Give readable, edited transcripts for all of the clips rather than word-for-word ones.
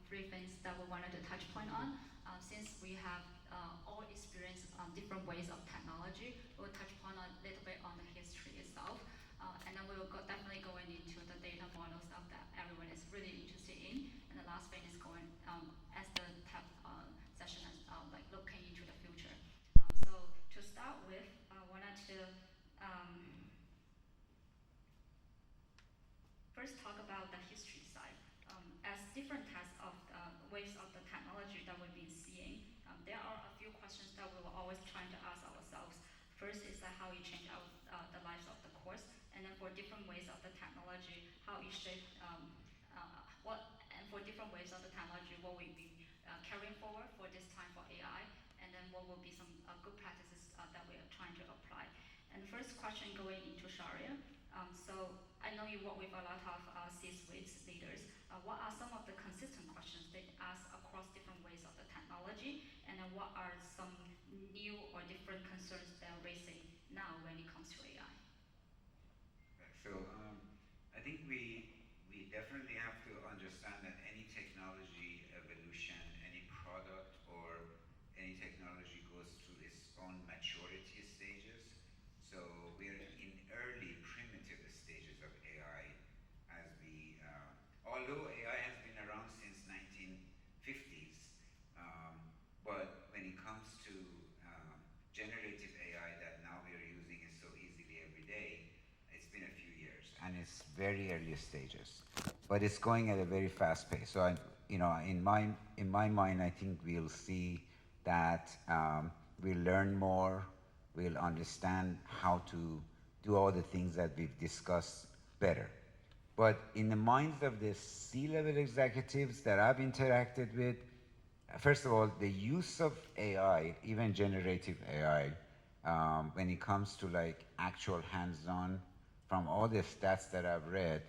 three things that we wanted to touch point on. Since we have all experienced different ways of technology, we'll touch upon a little bit on the history itself. And then we will definitely go into the data model stuff that everyone is really interested in. And the last thing is going, as the session is like looking into the future. So to start with, I wanted to first talk about the history side. As different types of waves of the technology that we've been seeing, there are a few questions that we were always trying to ask ourselves. First is how it changed the lives of the course, and then for different ways of the technology, how it shaped and for different ways of the technology, what we've been carrying forward for this time for AI, and then what will be some good practices that we are trying to apply. And the first question going into Shahryar. So I know you work with a lot of C-suite leaders. What are some of the consistent questions they ask across different ways of the technology? And then what are some new or different concerns they're raising now when it comes to AI? So I think we definitely have to understand that any technology evolution, any product or any technology goes through its own maturity stages. So we're in early primitive stages of AI as although AI has been around since 1950s, but when it comes to generative AI that now we are using it so easily every day, it's been a few years and it's very early stages, but it's going at a very fast pace. So in my mind, I think we'll see that we'll learn more, we'll understand how to do all the things that we've discussed better. But in the minds of the C-level executives that I've interacted with, first of all, the use of AI, even generative AI, when it comes to like actual hands-on, from all the stats that I've read,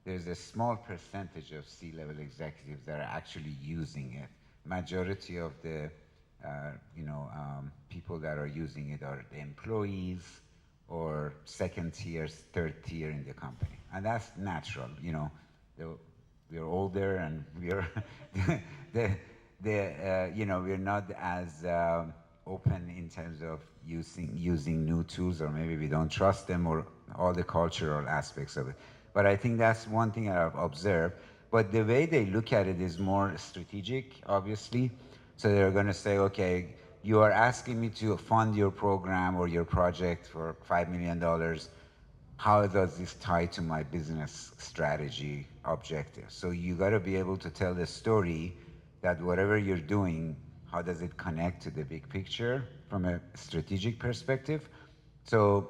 there's a small percentage of C-level executives that are actually using it. Majority of the people that are using it are the employees or second tier, third tier in the company, and that's natural. We're older and we're we're not as open in terms of using new tools, or maybe we don't trust them, or all the cultural aspects of it. But I think that's one thing I've observed. But the way they look at it is more strategic, obviously. So they're going to say, okay, you are asking me to fund your program or your project for $5 million. How does this tie to my business strategy objectives? So you got to be able to tell the story that whatever you're doing, how does it connect to the big picture from a strategic perspective? So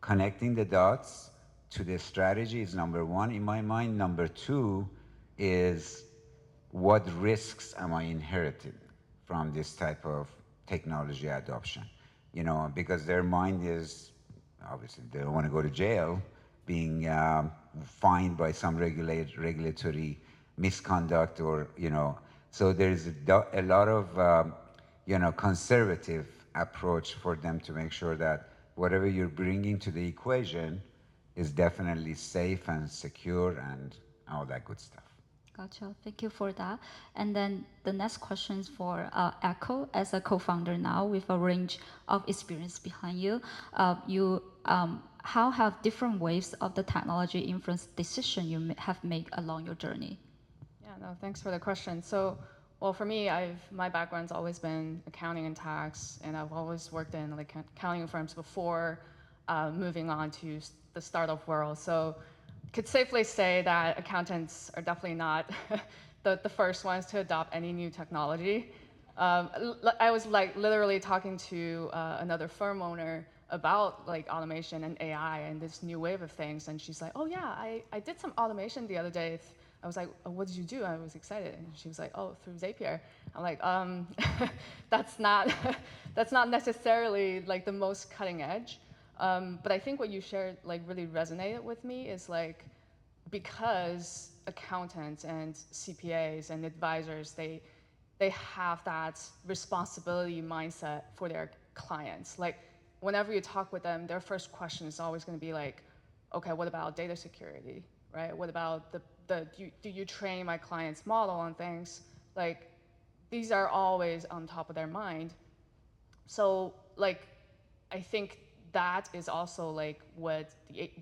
connecting the dots to the strategy is number one in my mind. Number two is, what risks am I inheriting from this type of technology adoption? Because their mind is, obviously, they don't want to go to jail, being fined by some regulatory misconduct, or so there's a lot of conservative approach for them to make sure that whatever you're bringing to the equation is definitely safe and secure and all that good stuff. Gotcha. Thank you for that. And then the next question is for Echo. As a co-founder now with a range of experience behind you, how have different waves of the technology influenced decision you have made along your journey? Yeah, no, thanks for the question. So, well, for me, my background's always been accounting and tax, and I've always worked in like accounting firms before moving on to the startup world. So could safely say that accountants are definitely not the first ones to adopt any new technology. I was like literally talking to another firm owner about like automation and AI and this new wave of things, and she's like, "Oh yeah, I did some automation the other day." I was like, "Oh, what did you do?" I was excited, and she was like, "Oh, through Zapier." I'm like, that's not that's not necessarily like the most cutting edge. But I think what you shared like really resonated with me is like, because accountants and CPAs and advisors, they have that responsibility mindset for their clients. Like whenever you talk with them, their first question is always going to be like, okay, what about data security, right? What about do you train my client's model on things? Like, these are always on top of their mind. So like, I think that is also like what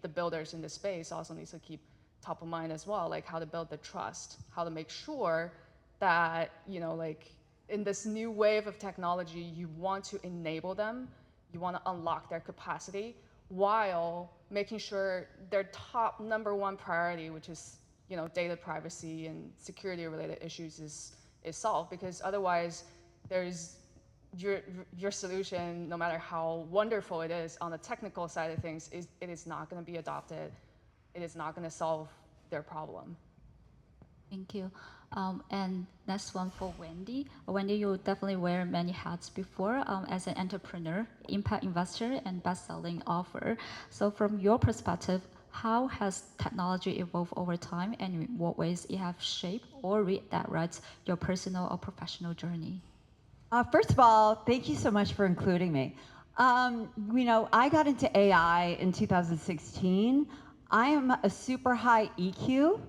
the builders in the space also needs to keep top of mind as well, like how to build the trust, how to make sure that, like in this new wave of technology, you want to enable them, you want to unlock their capacity while making sure their top number one priority, which is, data privacy and security related issues is solved, because otherwise there's your solution, no matter how wonderful it is on the technical side of things, it is not going to be adopted. It is not going to solve their problem. Thank you. And next one for Wendy. Wendy, you definitely wear many hats before as an entrepreneur, impact investor, and best-selling author. So from your perspective, how has technology evolved over time, and in what ways it have shaped or redirected your personal or professional journey? First of all, thank you so much for including me. I got into AI in 2016. I am a super high EQ,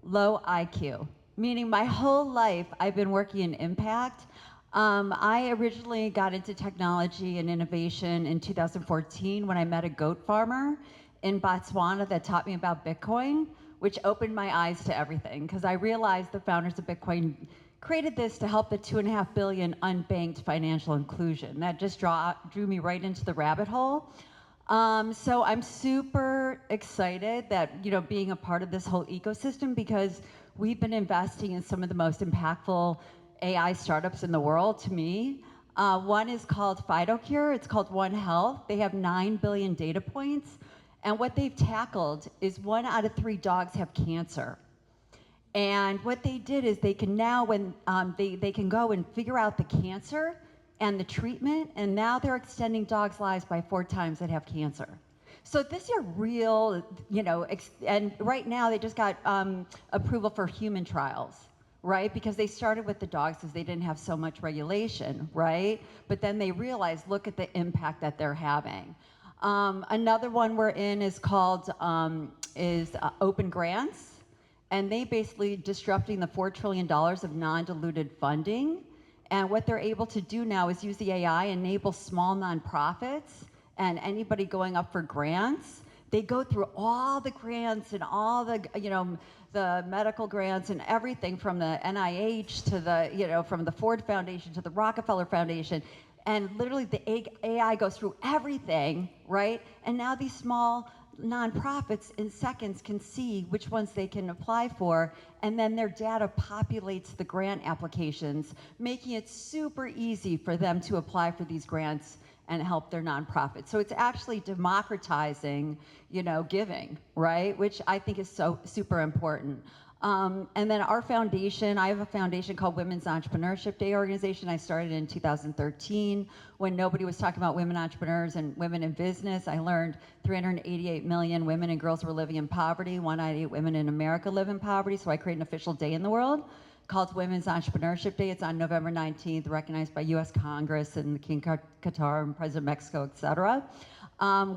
low IQ, meaning my whole life I've been working in impact. I originally got into technology and innovation in 2014 when I met a goat farmer in Botswana that taught me about Bitcoin, which opened my eyes to everything, because I realized the founders of Bitcoin created this to help the 2.5 billion unbanked financial inclusion. That just drew me right into the rabbit hole. So I'm super excited that, being a part of this whole ecosystem, because we've been investing in some of the most impactful AI startups in the world, to me. One is called PhytoCure. It's called One Health. They have 9 billion data points. And what they've tackled is 1 out of 3 dogs have cancer. And what they did is they can now, when they can go and figure out the cancer and the treatment, and now they're extending dogs' lives by 4 times that have cancer. So this is a real, and right now they just got approval for human trials, right? Because they started with the dogs because they didn't have so much regulation, right? But then they realized, look at the impact that they're having. Another one we're in is called Open Grants. And they basically disrupting the $4 trillion of non-diluted funding. And what they're able to do now is use the AI, enable small nonprofits and anybody going up for grants. They go through all the grants and all the, the medical grants and everything from the NIH to the, from the Ford Foundation to the Rockefeller Foundation. And literally the AI goes through everything, right? And now these small nonprofits in seconds can see which ones they can apply for, and then their data populates the grant applications, making it super easy for them to apply for these grants and help their nonprofits. So it's actually democratizing, giving, right? Which I think is so super important. And then our foundation, I have a foundation called Women's Entrepreneurship Day organization. I started in 2013 when nobody was talking about women entrepreneurs and women in business. I learned 388 million women and girls were living in poverty. 1 out of 8 women in America live in poverty. So I created an official day in the world called Women's Entrepreneurship Day. It's on November 19th, recognized by US Congress and the King Qatar and President of Mexico, et cetera.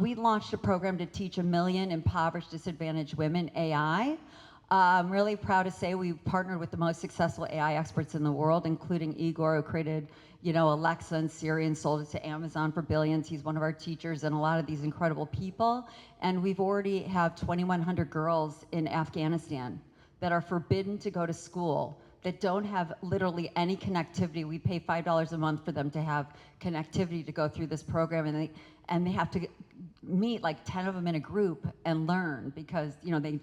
We launched a program to teach 1 million impoverished, disadvantaged women AI. I'm really proud to say we've partnered with the most successful AI experts in the world, including Igor, who created, Alexa and Siri and sold it to Amazon for billions. He's one of our teachers, and a lot of these incredible people. And we've already have 2,100 girls in Afghanistan that are forbidden to go to school, that don't have literally any connectivity. We pay $5 a month for them to have connectivity to go through this program, and they have to meet like 10 of them in a group and learn, because they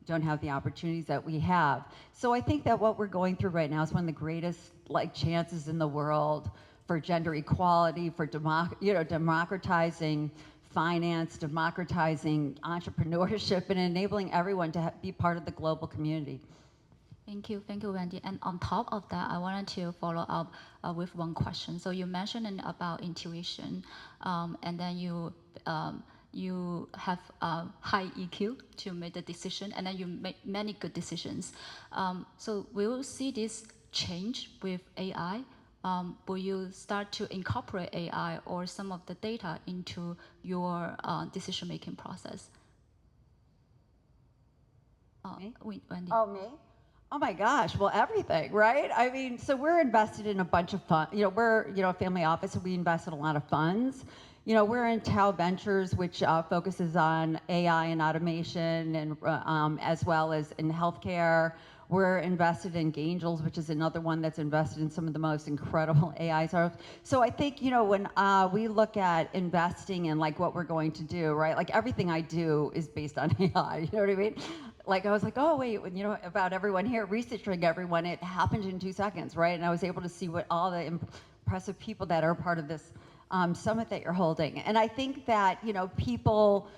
don't have the opportunities that we have. So I think that what we're going through right now is one of the greatest chances in the world for gender equality, for democratizing finance, democratizing entrepreneurship, and enabling everyone to be part of the global community. Thank you, Wendy. And on top of that, I wanted to follow up with one question. So you mentioned about intuition, and then you have high EQ to make the decision, and then you make many good decisions. So will you see this change with AI? Will you start to incorporate AI or some of the data into your decision-making process? Me? Wendy. Oh, me? Oh my gosh, well, everything, right? I mean, so we're invested in a bunch of funds. We're, a family office, and we invest in a lot of funds. We're in Tao Ventures, which focuses on AI and automation, and as well as in healthcare. We're invested in Angels, which is another one that's invested in some of the most incredible AI startups. So I think, when we look at investing in like what we're going to do, right? Like everything I do is based on AI, you know what I mean? Like I was like, oh wait, about everyone here, researching everyone, it happened in 2 seconds, right? And I was able to see what all the impressive people that are part of this summit that you're holding. And I think that, people,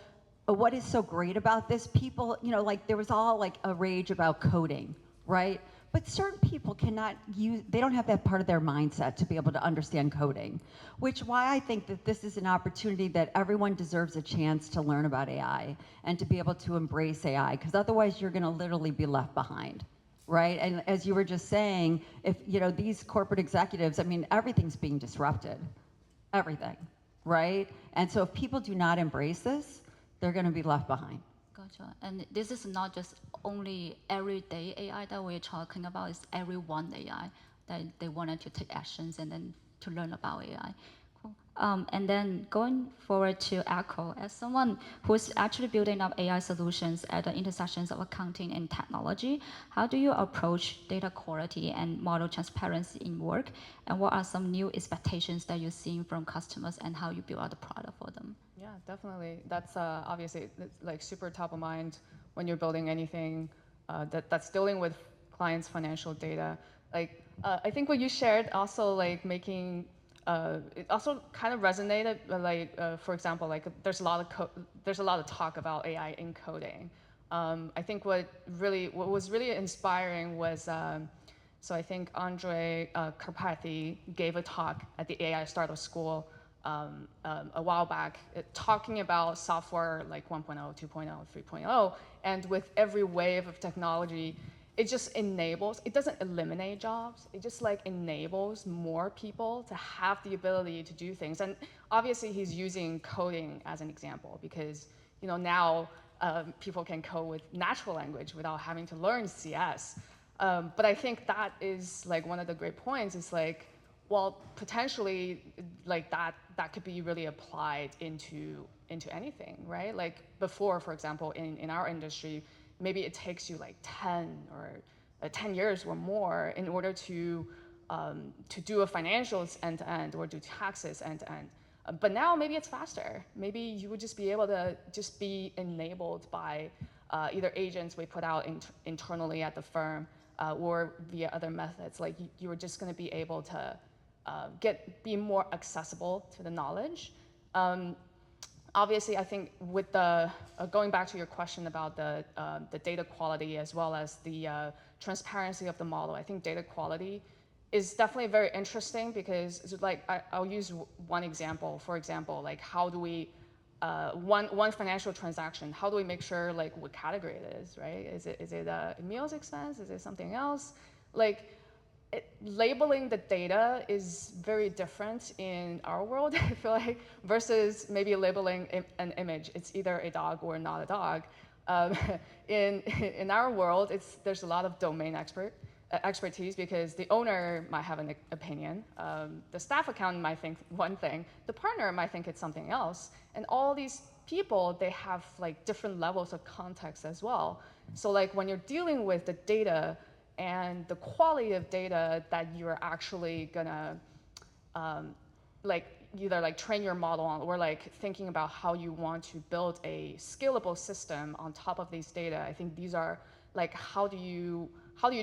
what is so great about this, people, like there was all like a rage about coding, right? But certain people cannot they don't have that part of their mindset to be able to understand coding, which why I think that this is an opportunity that everyone deserves a chance to learn about AI and to be able to embrace AI, because otherwise you're gonna literally be left behind, right? And as you were just saying, if, these corporate executives, I mean, everything's being disrupted, everything, right? And so if people do not embrace this, they're gonna be left behind. Gotcha. And this is not just only everyday AI that we're talking about, it's everyone AI that they wanted to take actions and then to learn about AI. Cool. And then going forward to Echo, as someone who's actually building up AI solutions at the intersections of accounting and technology, how do you approach data quality and model transparency in work? And what are some new expectations that you're seeing from customers and how you build out the product for them? Yeah, definitely. That's obviously like super top of mind when you're building anything that's dealing with clients' financial data. Like I think what you shared also like making it also kind of resonated. Like for example, like there's a lot of talk about AI in coding. I think what was really inspiring was. So I think Andre Karpathy gave a talk at the AI Startup School a while back, talking about software like 1.0, 2.0, 3.0, and with every wave of technology, it just enables, it doesn't eliminate jobs, it just like enables more people to have the ability to do things. And obviously he's using coding as an example because now people can code with natural language without having to learn CS. But I think that is like one of the great points is like, well, potentially like that could be really applied into anything, right? Like before, for example, in our industry, maybe it takes you like 10 years or more in order to do a financials end to end or do taxes end to end. But now maybe it's faster. Maybe you would just be able to just be enabled by either agents we put out internally at the firm or via other methods. Like you were just going to be able to be more accessible to the knowledge. Obviously, I think with the going back to your question about the data quality as well as the transparency of the model, I think data quality is definitely very interesting because like I'll use one example. For example, like how do we one financial transaction? How do we make sure like what category it is, right? Is it a meals expense? Is it something else? Like labeling the data is very different in our world, I feel like, versus maybe labeling an image. It's either a dog or not a dog. In our world, there's a lot of domain expertise because the owner might have an opinion, the staff accountant might think one thing, the partner might think it's something else, and all these people, they have like different levels of context as well. So like when you're dealing with the data and the quality of data that you're actually gonna like either like train your model on or like thinking about how you want to build a scalable system on top of these data, I think these are like how do you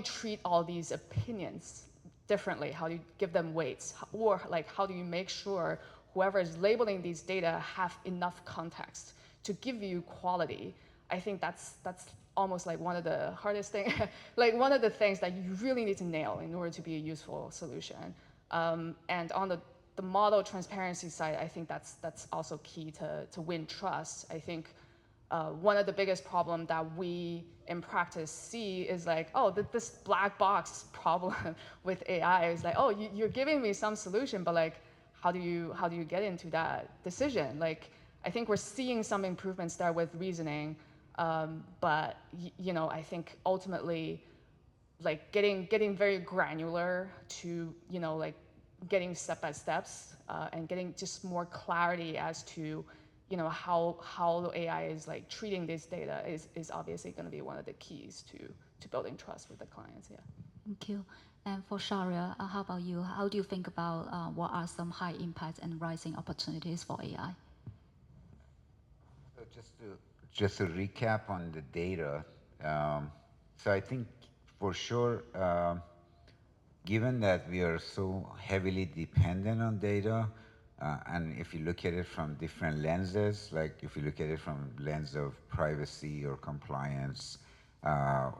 treat all these opinions differently? How do you give them weights? Or like how do you make sure whoever is labeling these data have enough context to give you quality? I think that's almost like one of the hardest things, like one of the things that you really need to nail in order to be a useful solution. And on the model transparency side, I think that's also key to win trust. I think one of the biggest problem that we in practice see is like, oh, this black box problem with AI is like, oh, you're giving me some solution, but like, how do you get into that decision? Like, I think we're seeing some improvements there with reasoning. But I think ultimately like getting very granular to, you know, like getting step by steps and getting just more clarity as to, you know, how the AI is like treating this data is obviously going to be one of the keys to building trust with the clients. Yeah. Thank you. And for Shahryar, how about you? How do you think about what are some high impact and rising opportunities for AI? So just to recap on the data, so I think for sure, given that we are so heavily dependent on data, and if you look at it from different lenses, like if you look at it from lens of privacy or compliance,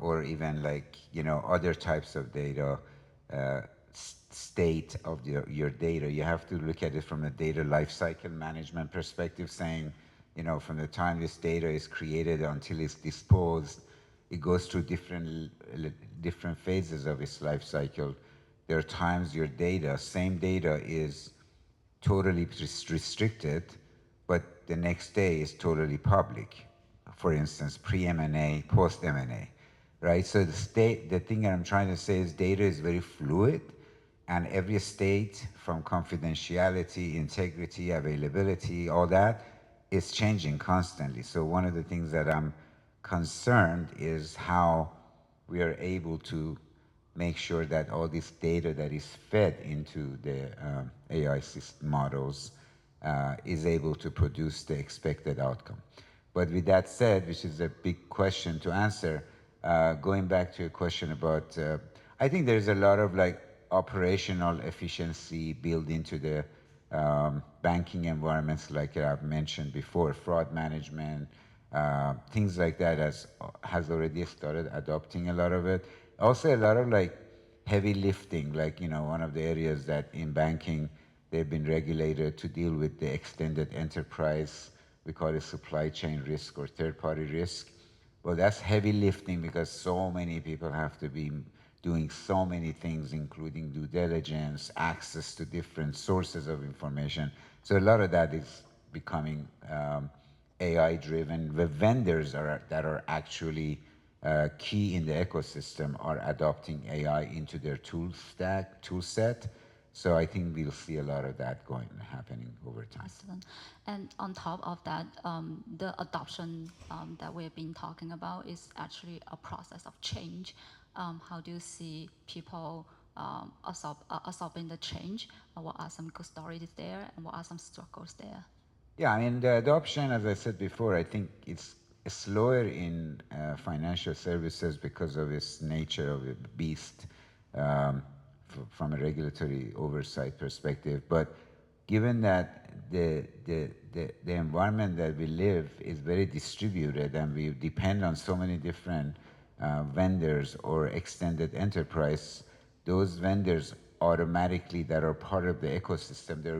or even like, you know, other types of data, state of your data, you have to look at it from a data lifecycle management perspective, saying, you know, from the time this data is created until it's disposed, it goes through different phases of its life cycle. There are times your data, same data, is totally restricted, but the next day is totally public. For instance, pre-M&A, post-M&A, right? So the thing that I'm trying to say is data is very fluid, and every state, from confidentiality, integrity, availability, all that, is changing constantly. So one of the things that I'm concerned is how we are able to make sure that all this data that is fed into the AI system models is able to produce the expected outcome. But with that said, which is a big question to answer, going back to your question about, I think there's a lot of like operational efficiency built into the banking environments, like I've mentioned before, fraud management, things like that has already started adopting a lot of it. Also a lot of like heavy lifting, like, you know, one of the areas that in banking, they've been regulated to deal with the extended enterprise, we call it supply chain risk or third-party risk. Well, that's heavy lifting because so many people have to be doing so many things, including due diligence, access to different sources of information. So a lot of that is becoming AI-driven. The vendors that are actually key in the ecosystem are adopting AI into their tool set. So I think we'll see a lot of that happening over time. Excellent. And on top of that, the adoption that we've been talking about is actually a process of change. How do you see people absorbing the change? What are some good stories there, and what are some struggles there? Yeah, I mean, the adoption, as I said before, I think it's slower in financial services because of its nature of a beast from a regulatory oversight perspective. But given that the environment that we live is very distributed and we depend on so many different vendors or extended enterprise, those vendors automatically that are part of the ecosystem, they're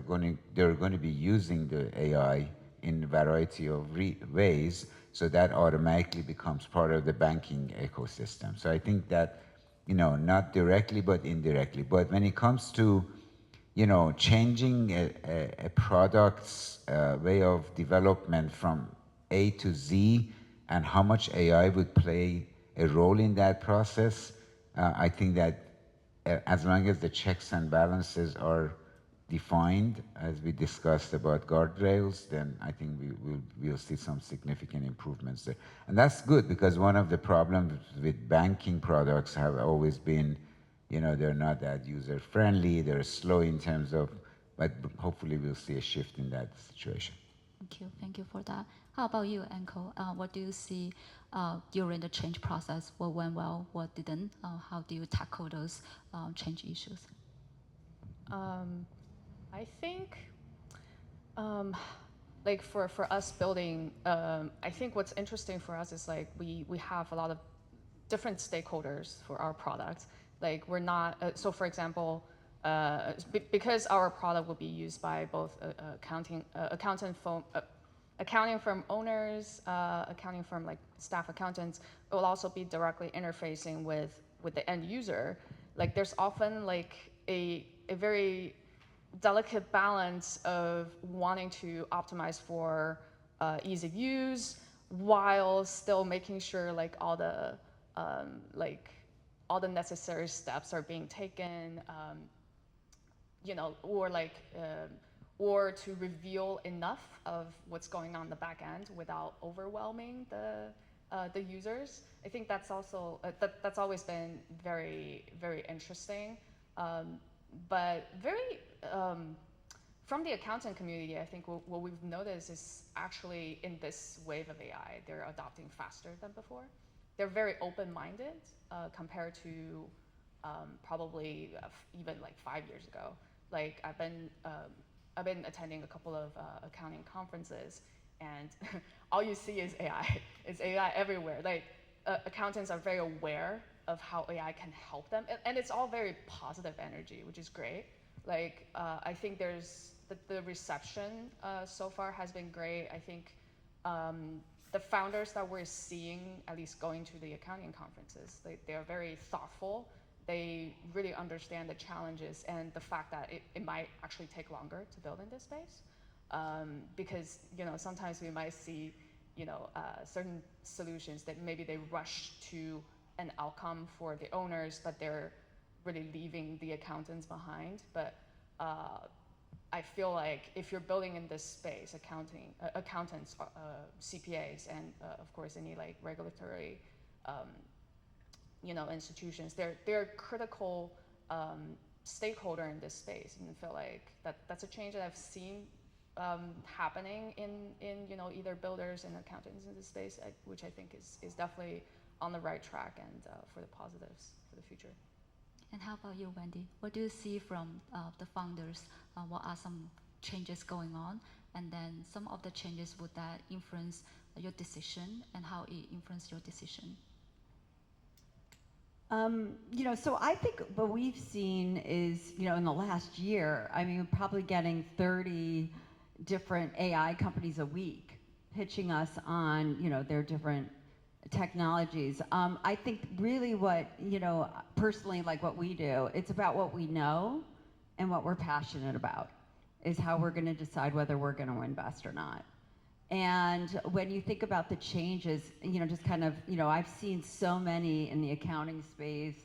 going to be using the AI in a variety of ways, so that automatically becomes part of the banking ecosystem. So I think that, you know, not directly but indirectly. But when it comes to, you know, changing a product's way of development from A to Z and how much AI would play a role in that process, I think that as long as the checks and balances are defined, as we discussed about guardrails, then I think we'll see some significant improvements there. And that's good, because one of the problems with banking products have always been, you know, they're not that user-friendly, they're slow in terms of, but hopefully we'll see a shift in that situation. Thank you for that. How about you, Anko? What do you see during the change process? What went well, what didn't? How do you tackle those change issues? I think, like for us building, I think what's interesting for us is like we have a lot of different stakeholders for our product. Like we're not, so for example, because our product will be used by both accounting firm owners, accounting firm like staff accountants, it will also be directly interfacing with the end user. Like there's often like a very delicate balance of wanting to optimize for ease of use while still making sure like all the like all the necessary steps are being taken, you know, or to reveal enough of what's going on in the back end without overwhelming the users. I think that's also that's always been very, very interesting, but very. From the accountant community, I think what we've noticed is actually in this wave of AI, they're adopting faster than before. They're very open-minded compared to probably even like 5 years ago. Like I've been attending a couple of accounting conferences, and all you see is AI. It's AI everywhere. Like accountants are very aware of how AI can help them, and it's all very positive energy, which is great. Like I think the reception so far has been great. I think the founders that we're seeing, at least going to the accounting conferences, they are very thoughtful. They really understand the challenges and the fact that it might actually take longer to build in this space. Because you know, sometimes we might see, you know, certain solutions that maybe they rush to an outcome for the owners, but they're really leaving the accountants behind. But I feel like if you're building in this space, accountants, CPAs, and of course any like regulatory, you know, institutions, they're critical stakeholder in this space, and I feel like that's a change that I've seen happening in you know, either builders and accountants in this space, which I think is definitely on the right track and for the positives for the future. And how about you, Wendy? What do you see from the founders? What are some changes going on? And then some of the changes, would that influence your decision, and how it influenced your decision? You know, so I think what we've seen is, you know, in the last year, I mean, probably getting 30 different AI companies a week pitching us on, you know, their different technologies. I think really what, you know, personally, like what we do, it's about what we know and what we're passionate about is how we're going to decide whether we're going to invest or not. And when you think about the changes, you know, just kind of, you know, I've seen so many in the accounting space.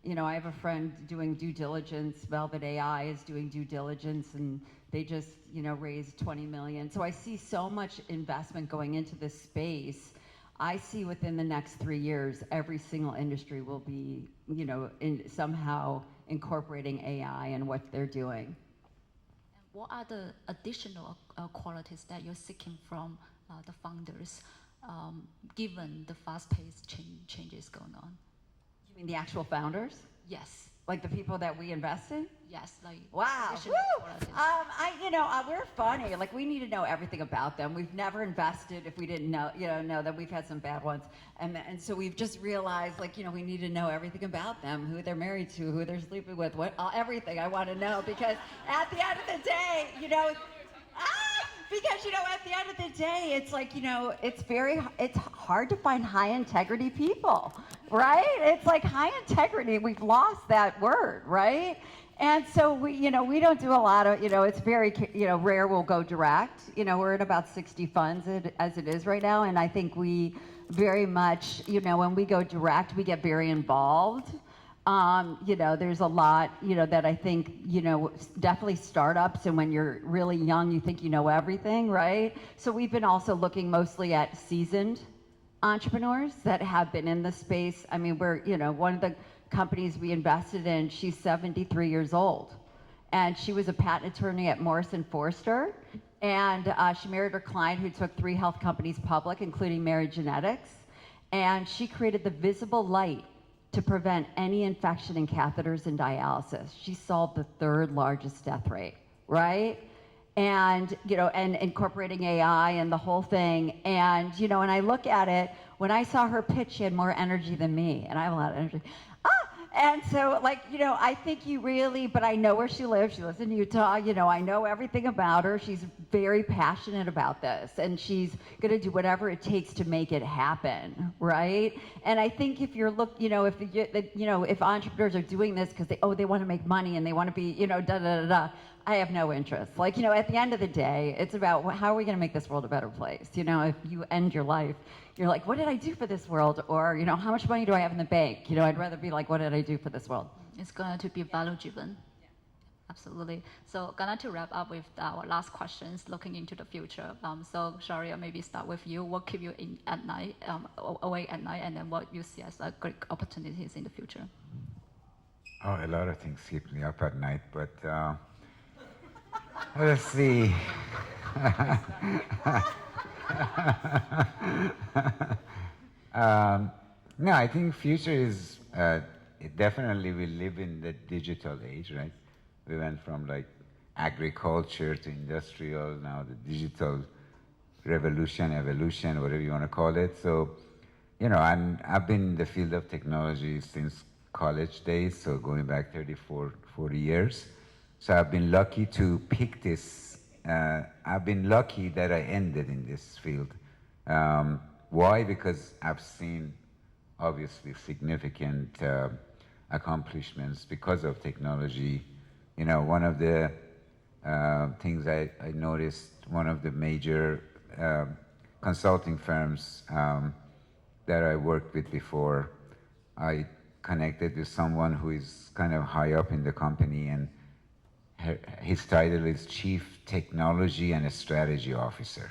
You know, I have a friend doing due diligence. Velvet AI is doing due diligence, and they just, you know, raised 20 million. So I see so much investment going into this space. I see within the next 3 years, every single industry will be, you know, somehow incorporating AI in what they're doing. And what are the additional qualities that you're seeking from the founders, given the fast-paced changes going on? You mean the actual founders? Yes. Like the people that we invest in? Yes, like wow. additional qualities. You know, we're funny. Like we need to know everything about them. We've never invested if we didn't know, you know that we've had some bad ones, and so we've just realized, like, you know, we need to know everything about them, who they're married to, who they're sleeping with, everything I want to know, because at the end of the day, you know. Because, you know, at the end of the day, it's like, you know, it's hard to find high integrity people, right? It's like high integrity, we've lost that word, right? And so we, you know, we don't do a lot of, you know, it's very, you know, rare we'll go direct. You know, we're at about 60 funds as it is right now, and I think we very much, you know, when we go direct, we get very involved. You know, there's a lot, you know, that I think, you know, definitely startups, and when you're really young, you think you know everything, right? So we've been also looking mostly at seasoned entrepreneurs that have been in the space. I mean, we're, you know, one of the companies we invested in, she's 73 years old, and she was a patent attorney at Morrison Foerster, and she married her client who took 3 health companies public, including Married Genetics, and she created the visible light to prevent any infection in catheters and dialysis. She solved the 3rd largest death rate, right? And, you know, and incorporating AI and the whole thing. And, you know, and I look at it, when I saw her pitch, she had more energy than me, and I have a lot of energy. And so, like, you know, I think you really, but I know where she lives. She lives in Utah. You know, I know everything about her. She's very passionate about this, and she's going to do whatever it takes to make it happen, right? And I think if you're you know, if entrepreneurs are doing this because they want to make money and they want to be, you know, da da da da. I have no interest. Like, at the end of the day, it's about how are we going to make this world a better place? If you end your life, you're like, what did I do for this world? Or, how much money do I have in the bank? I'd rather be like, what did I do for this world? It's going to be value driven. Absolutely. So, gonna to wrap up with our last questions, looking into the future. So, Shahryar, maybe start with you. What keep you in at night, awake at night, and then what you see as great opportunities in the future? Oh, a lot of things keep me up at night, but let's see. No, I think future is definitely we live in the digital age, right? We went from like agriculture to industrial, now the digital revolution, evolution, whatever you want to call it. So, I've been in the field of technology since college days, so going back 34, 40 years. So I've been lucky to pick this. I've been lucky that I ended in this field. Why? Because I've seen obviously significant accomplishments because of technology. One of the things I noticed, one of the major consulting firms that I worked with before, I connected with someone who is kind of high up in the company, and his title is Chief Technology and Strategy Officer,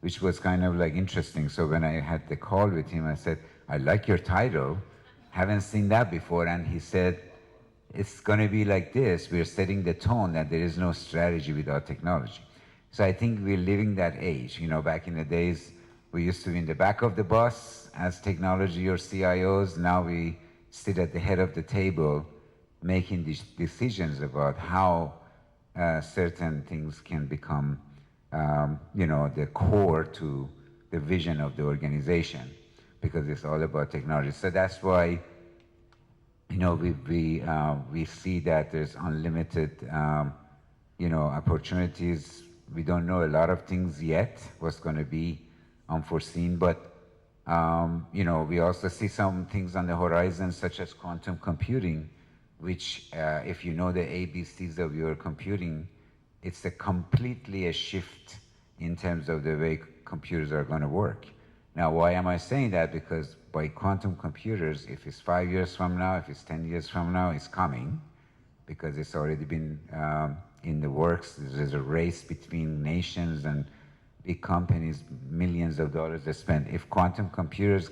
which was kind of like interesting. So when I had the call with him, I said, I like your title, haven't seen that before. And he said, it's going to be like this. We're setting the tone that there is no strategy without technology. So I think we're living that age. Back in the days, we used to be in the back of the bus as technology or CIOs. Now we sit at the head of the table making these decisions about how certain things can become, the core to the vision of the organization, because it's all about technology. So that's why we see that there's unlimited, opportunities. We don't know a lot of things yet, what's going to be unforeseen, but, we also see some things on the horizon, such as quantum computing, which, if you know the ABCs of your computing, it's completely a shift in terms of the way computers are going to work. Now, why am I saying that? Because by quantum computers, if it's 5 years from now, if it's 10 years from now, it's coming, because it's already been in the works. There's a race between nations and big companies, millions of dollars they spend. If quantum computers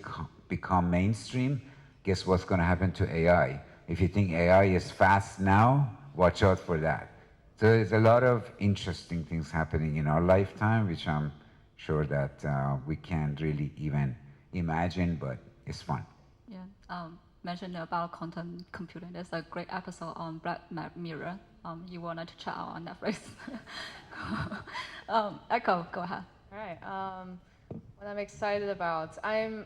become mainstream, guess what's going to happen to AI? If you think AI is fast now, watch out for that. So there's a lot of interesting things happening in our lifetime, which I'm sure that we can't really even imagine, but it's fun. Yeah, mentioned about quantum computing. There's a great episode on Black Mirror. You wanted to check out on Netflix. Echo, go ahead. All right. What I'm excited about, I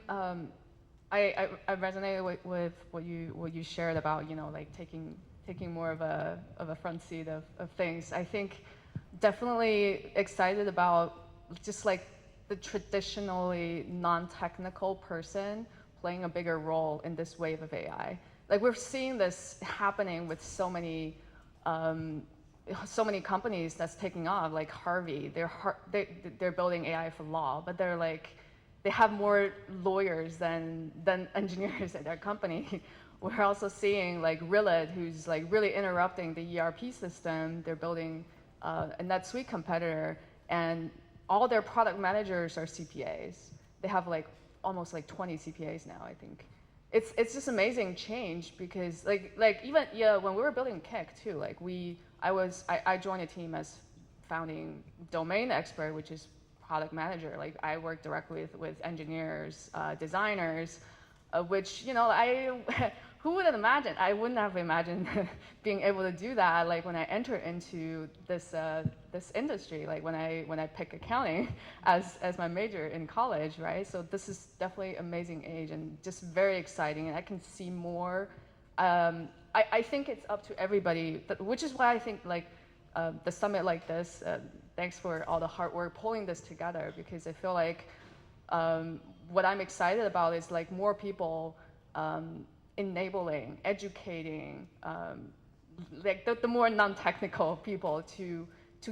resonated with what you shared about, like taking more of a front seat of things. I think definitely excited about just like the traditionally non-technical person playing a bigger role in this wave of AI. Like we're seeing this happening with so many companies that's taking off, like Harvey. They're building AI for law, but they have more lawyers than engineers at their company. We're also seeing like Rillet, who's like really interrupting the ERP system. They're building a NetSuite competitor, and all their product managers are CPAs. They have like almost like 20 CPAs now, I think. It's just amazing change, because like even when we were building Kick too, like I joined a team as founding domain expert, which is product manager. Like I work directly with engineers, designers, which who would have imagined? I wouldn't have imagined being able to do that. Like when I entered into this industry, like when I picked accounting as my major in college, right? So this is definitely amazing age and just very exciting, and I can see more. I think it's up to everybody, which is why I think like the summit like this. Thanks for all the hard work pulling this together, because I feel like what I'm excited about is like more people enabling, educating like the more non-technical people to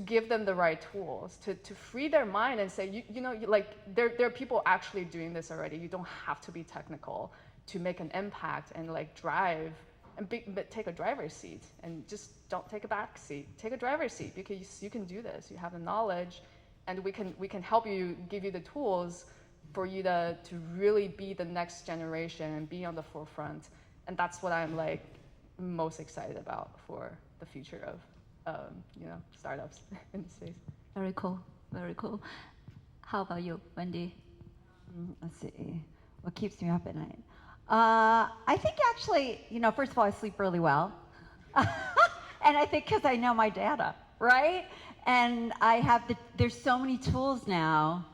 give them the right tools to free their mind and say, like there are people actually doing this already. You don't have to be technical to make an impact and like drive and take a driver's seat, and just don't take a back seat. Take a driver's seat, because you can do this. You have the knowledge, and we can help you, give you the tools for you to really be the next generation and be on the forefront. And that's what I'm like most excited about for the future of startups in the space. Very cool. Very cool. How about you, Wendy? Let's see. What keeps me up at night? I think actually, first of all, I sleep really well. And I think because I know my data, right? And there's so many tools now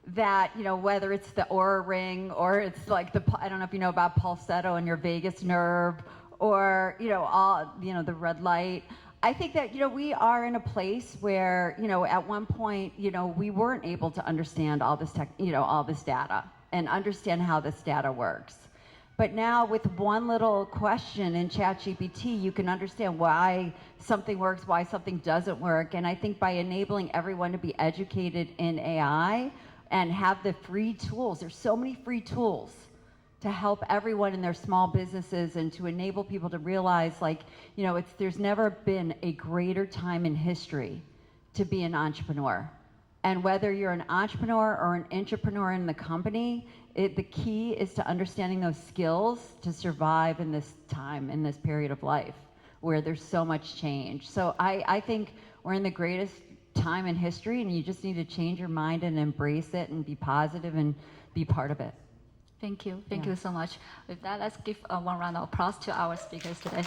that, whether it's the Oura Ring, or it's like I don't know if you know about Pulsetto and your vagus nerve, or, the red light. I think that, we are in a place where, at one point, we weren't able to understand all this all this data and understand how this data works. But now with one little question in ChatGPT, you can understand why something works, why something doesn't work. And I think by enabling everyone to be educated in AI and have the free tools, there's so many free tools to help everyone in their small businesses, and to enable people to realize, there's never been a greater time in history to be an entrepreneur. And whether you're an entrepreneur or an intrapreneur in the company, the key is to understanding those skills to survive in this time, in this period of life where there's so much change. So I think we're in the greatest time in history, and you just need to change your mind and embrace it and be positive and be part of it. Thank you. Thank you so much. With that, let's give one round of applause to our speakers today.